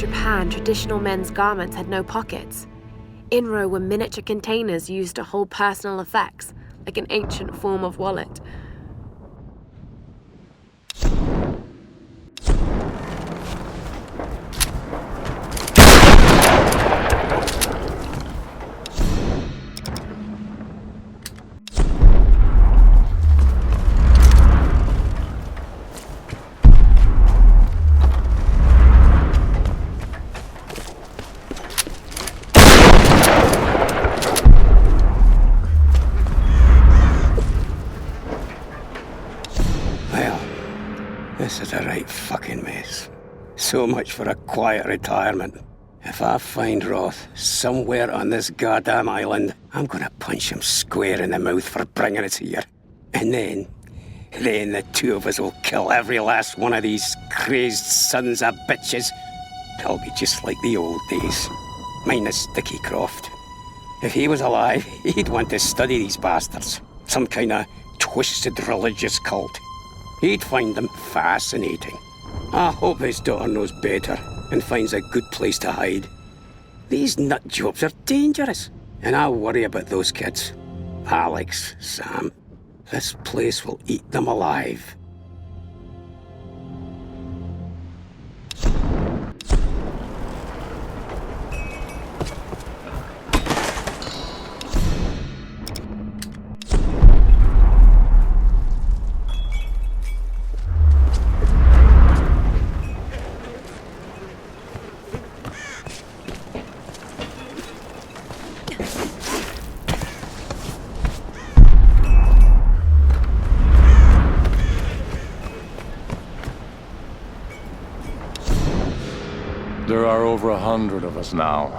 Japan, traditional men's garments had no pockets. In-row were miniature containers used to hold personal effects, like an ancient form of wallet. This is a right fucking mess. So much for a quiet retirement. If I find Roth somewhere on this goddamn island, I'm gonna punch him square in the mouth for bringing us here. And then the two of us will kill every last one of these crazed sons of bitches. It'll be just like the old days. Minus Dickie Croft. If he was alive, he'd want to study these bastards. Some kind of twisted religious cult. He'd find them fascinating. I hope his daughter knows better and finds a good place to hide. These nut jobs are dangerous, and I worry about those kids. Alex, Sam, this place will eat them alive. There are over 100 of us now.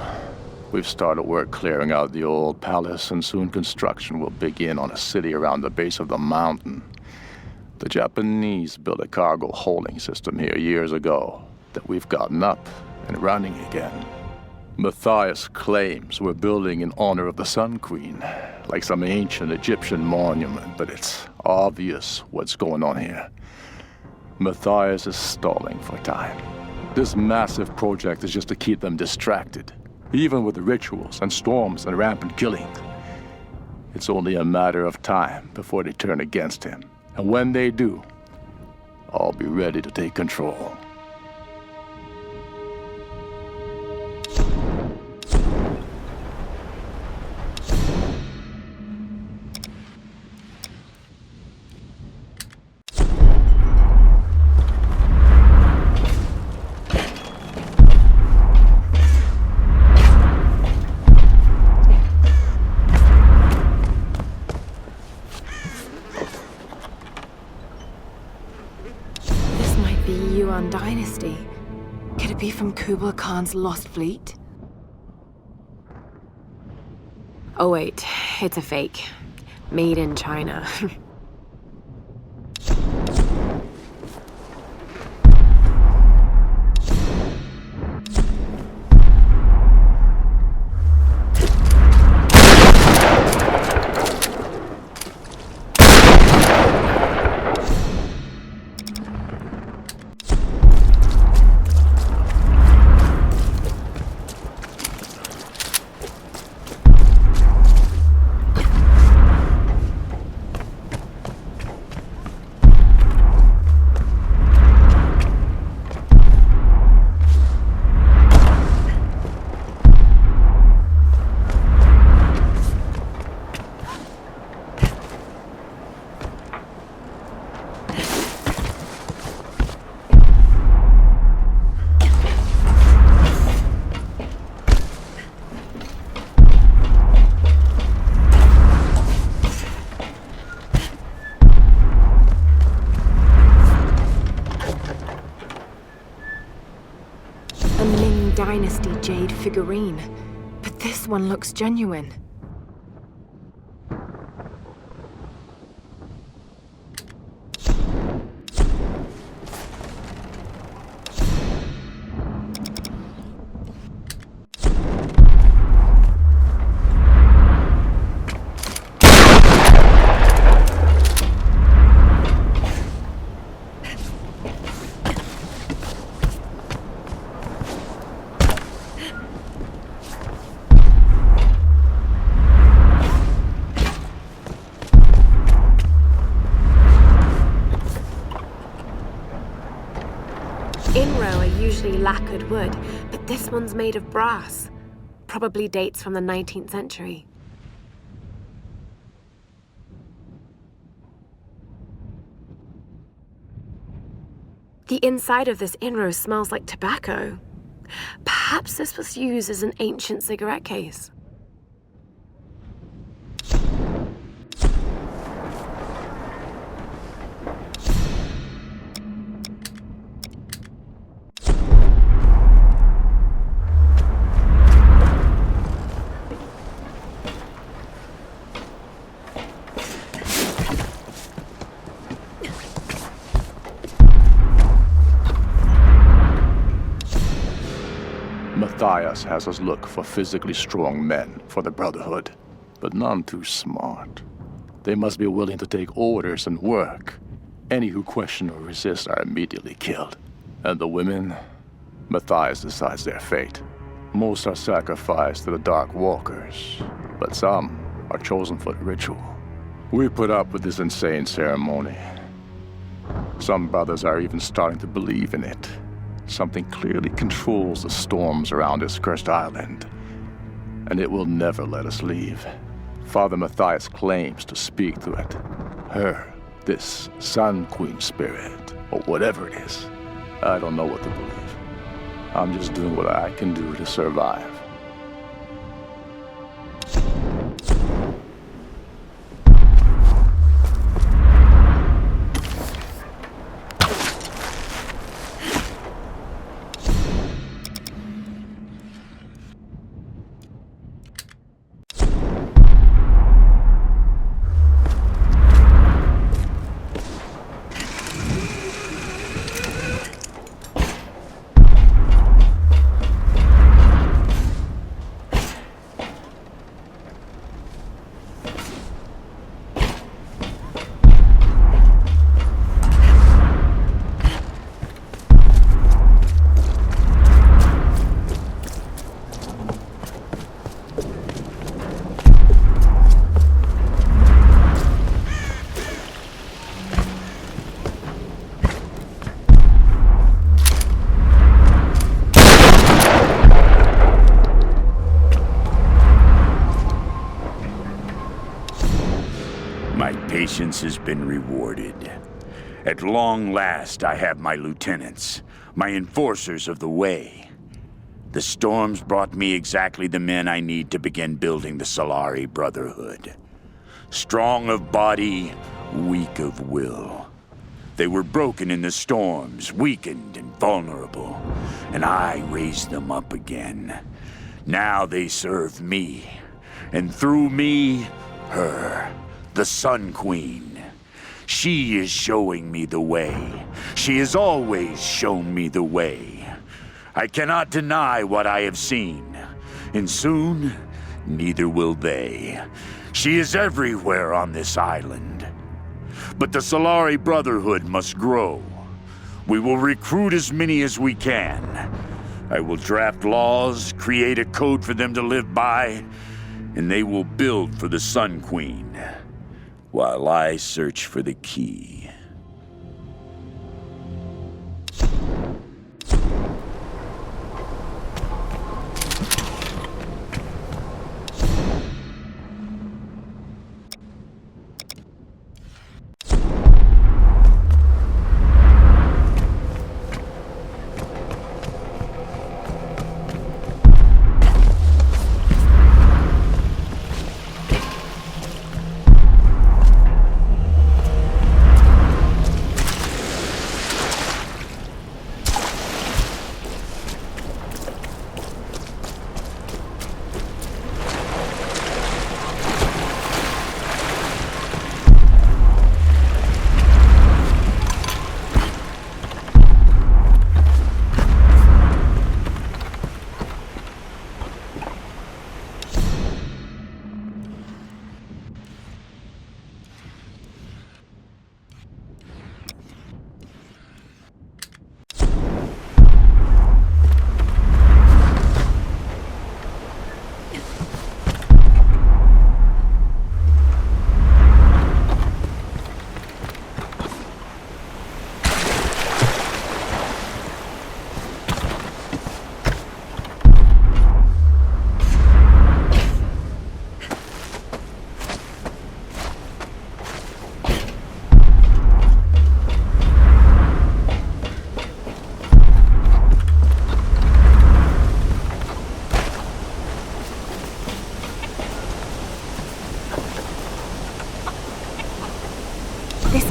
We've started work clearing out the old palace, and soon construction will begin on a city around the base of the mountain. The Japanese built a cargo holding system here years ago that we've gotten up and running again. Matthias claims we're building in honor of the Sun Queen, like some ancient Egyptian monument, but it's obvious what's going on here. Matthias is stalling for time. This massive project is just to keep them distracted, even with the rituals and storms and rampant killing. It's only a matter of time before they turn against him. And when they do, I'll be ready to take control. Dynasty. Could it be from Kublai Khan's lost fleet? Oh wait, it's a fake. Made in China. Dynasty jade figurine, but this one looks genuine. actually lacquered wood, but this one's made of brass. Probably dates from the 19th century. The inside of this inro smells like tobacco. Perhaps this was used as an ancient cigarette case. Matthias has us look for physically strong men for the Brotherhood, but none too smart. They must be willing to take orders and work. Any who question or resist are immediately killed. And the women? Matthias decides their fate. Most are sacrificed to the Dark Walkers, but some are chosen for the ritual. We put up with this insane ceremony. Some brothers are even starting to believe in it. Something clearly controls the storms around this cursed island, and it will never let us leave. Father Matthias claims to speak to it. Her, this Sun Queen spirit, or whatever it is. I don't know what to believe. I'm just doing what I can do to survive. My patience has been rewarded. At long last, I have my lieutenants, my enforcers of the way. The storms brought me exactly the men I need to begin building the Solari Brotherhood. Strong of body, weak of will. They were broken in the storms, weakened and vulnerable, and I raised them up again. Now they serve me, and through me, her. The Sun Queen. She is showing me the way. She has always shown me the way. I cannot deny what I have seen, and soon, neither will they. She is everywhere on this island. But the Solari Brotherhood must grow. We will recruit as many as we can. I will draft laws, create a code for them to live by, and they will build for the Sun Queen. While I search for the key.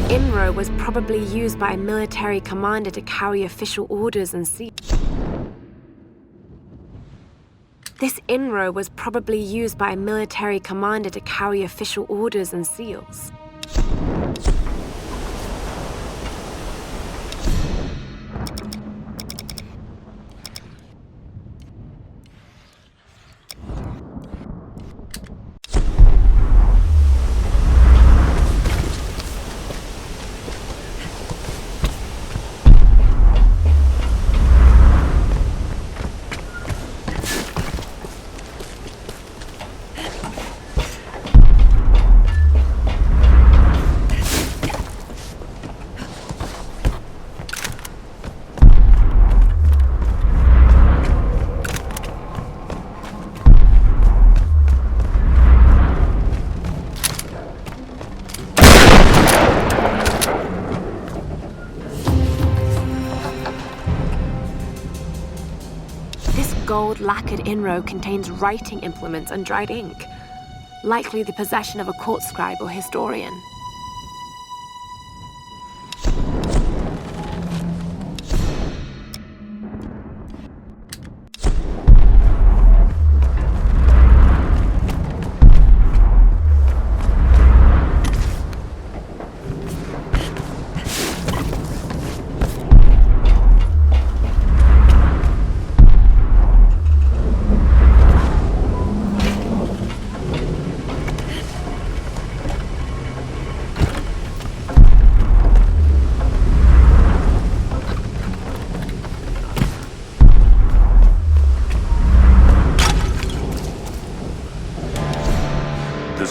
INRO was probably used by a military commander to carry official orders and seals. This INRO was probably used by a military commander to carry official orders and seals. Gold lacquered INRO contains writing implements and dried ink, likely the possession of a court scribe or historian.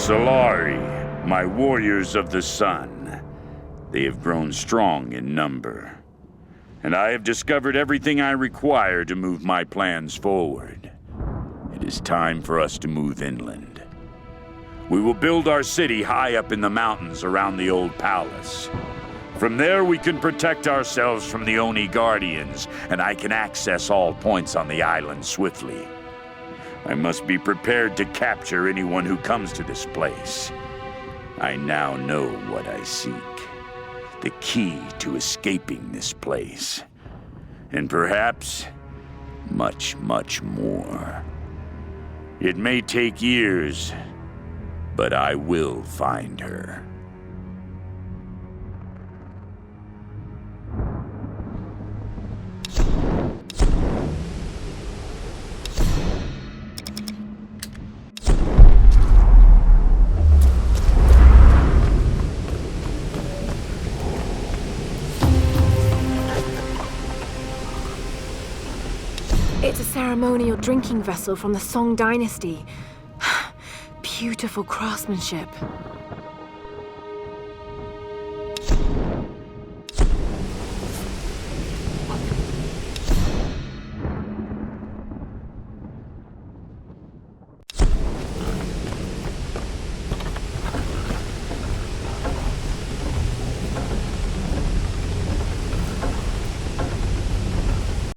Solari, my warriors of the sun. They have grown strong in number. And I have discovered everything I require to move my plans forward. It is time for us to move inland. We will build our city high up in the mountains around the old palace. From there we can protect ourselves from the Oni Guardians, and I can access all points on the island swiftly. I must be prepared to capture anyone who comes to this place. I now know what I seek. The key to escaping this place. And perhaps, much, much more. It may take years, but I will find her. It's a ceremonial drinking vessel from the Song Dynasty. Beautiful craftsmanship.